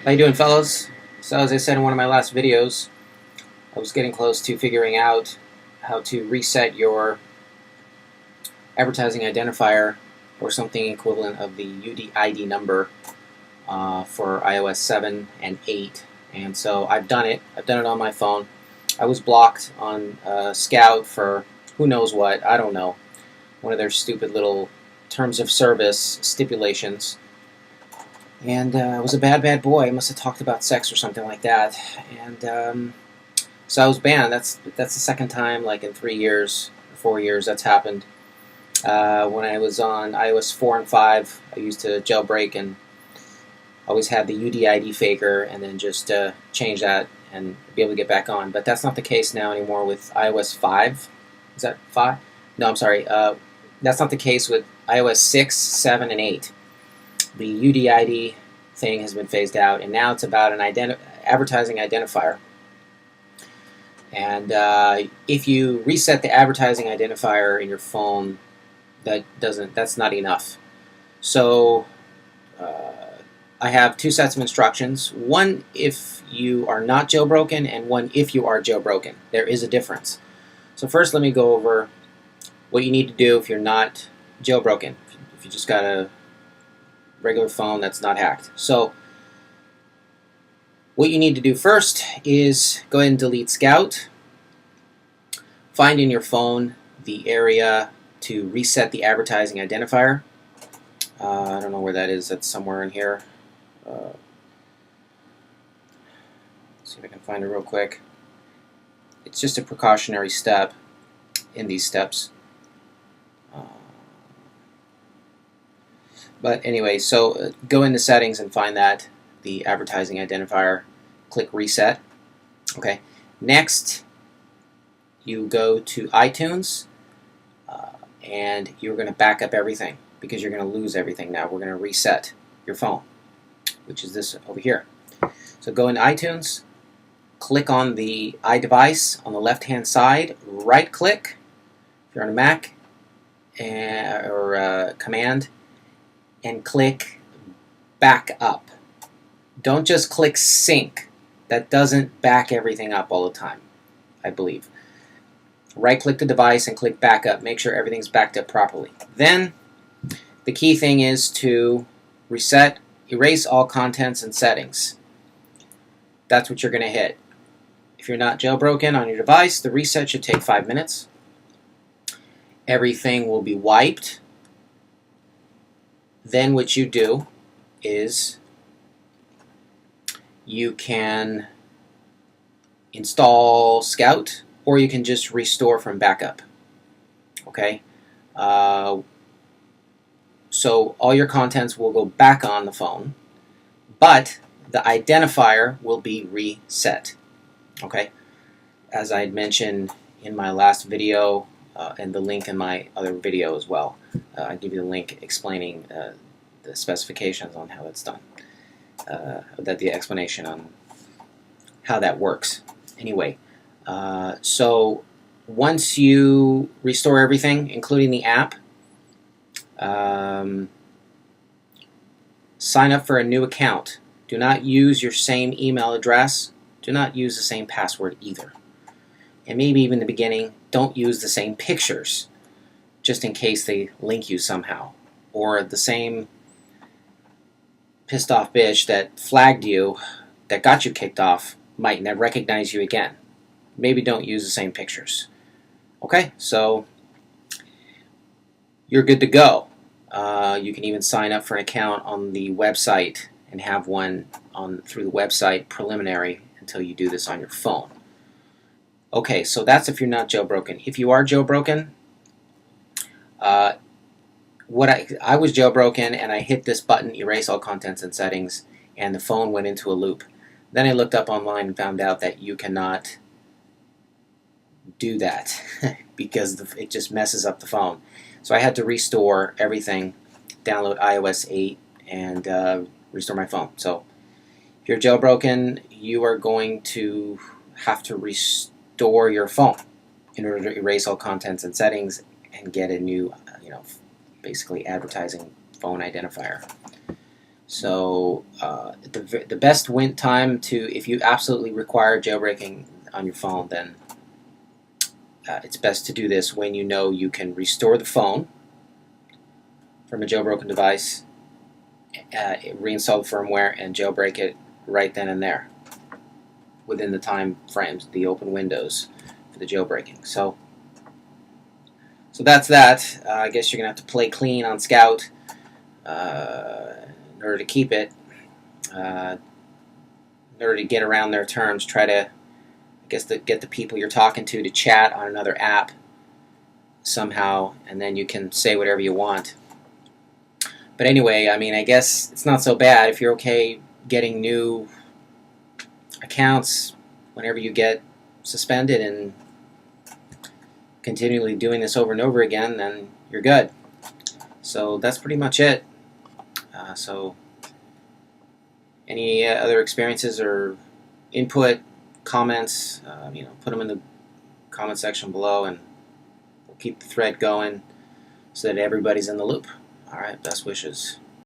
How you doing, fellas? So as I said in one of my last videos, I was getting close to figuring out how to reset your advertising identifier or something equivalent of the UDID number for iOS 7 and 8. And so I've done it. I've done it on my phone. I was blocked on SKOUT for who knows what. I don't know. One of their stupid little terms of service stipulations. And I was a bad, bad boy. I must have talked about sex or something like that. And so I was banned. That's the second time, like in 3 years, 4 years, that's happened. When I was on iOS 4 and 5, I used to jailbreak and always had the UDID faker and then just change that and be able to get back on. But that's not the case now anymore with iOS 5. Is that 5? No, I'm sorry. That's not the case with iOS 6, 7, and 8. The UDID thing has been phased out, and now it's about an advertising identifier. And if you reset the advertising identifier in your phone, that's not enough. So I have two sets of instructions. One if you are not jailbroken, and one if you are jailbroken. There is a difference. So first, let me go over what you need to do if you're not jailbroken. If you just got a regular phone that's not hacked. So what you need to do first is go ahead and delete SKOUT. Find in your phone the area to reset the advertising identifier. I don't know where that is. That's somewhere in here. Let's see if I can find it real quick. It's just a precautionary step in these steps. But anyway, so go into settings and find that, the advertising identifier, click reset. Okay. Next, you go to iTunes and you're going to back up everything because you're going to lose everything now. We're going to reset your phone, which is this over here. So go into iTunes, click on the iDevice on the left-hand side, right-click if you're on a Mac or Command, and click back up. Don't just click sync. That doesn't back everything up all the time, I believe. Right-click the device and click back up. Make sure everything's backed up properly. Then the key thing is to reset, erase all contents and settings. That's what you're going to hit. If you're not jailbroken on your device, the reset should take 5 minutes. Everything will be wiped. Then what you do is you can install SKOUT, or you can just restore from backup. Okay? So all your contents will go back on the phone, but the identifier will be reset. Okay? As I had mentioned in my last video, and the link in my other video as well. I'll give you the link explaining the specifications on how it's done. The explanation on how that works. Anyway, so once you restore everything, including the app, sign up for a new account. Do not use your same email address. Do not use the same password either. And maybe even in the beginning, don't use the same pictures, just in case they link you somehow. Or the same pissed off bitch that flagged you, that got you kicked off, might not recognize you again. Maybe don't use the same pictures. Okay, so you're good to go. You can even sign up for an account on the website and have one through the website preliminary until you do this on your phone. Okay, so that's if you're not jailbroken. If you are jailbroken, I was jailbroken and I hit this button, erase all contents and settings, and the phone went into a loop. Then I looked up online and found out that you cannot do that because it just messes up the phone. So I had to restore everything, download iOS 8, and restore my phone. So if you're jailbroken, you are going to have to restore your phone in order to erase all contents and settings and get a new, basically advertising phone identifier. So the best time to, if you absolutely require jailbreaking on your phone, then it's best to do this when you know you can restore the phone from a jailbroken device, reinstall the firmware, and jailbreak it right then and there within the time frames, the open windows for the jailbreaking. So that's that. I guess you're going to have to play clean on SKOUT in order to keep it. In order to get around their terms, try to, I guess, get the people you're talking to chat on another app somehow, and then you can say whatever you want. But anyway, I mean, I guess it's not so bad if you're okay getting new accounts whenever you get suspended and continually doing this over and over again, then you're good. So that's pretty much it. So any other experiences or input, comments, put them in the comment section below, and we'll keep the thread going so that everybody's in the loop. All right, best wishes.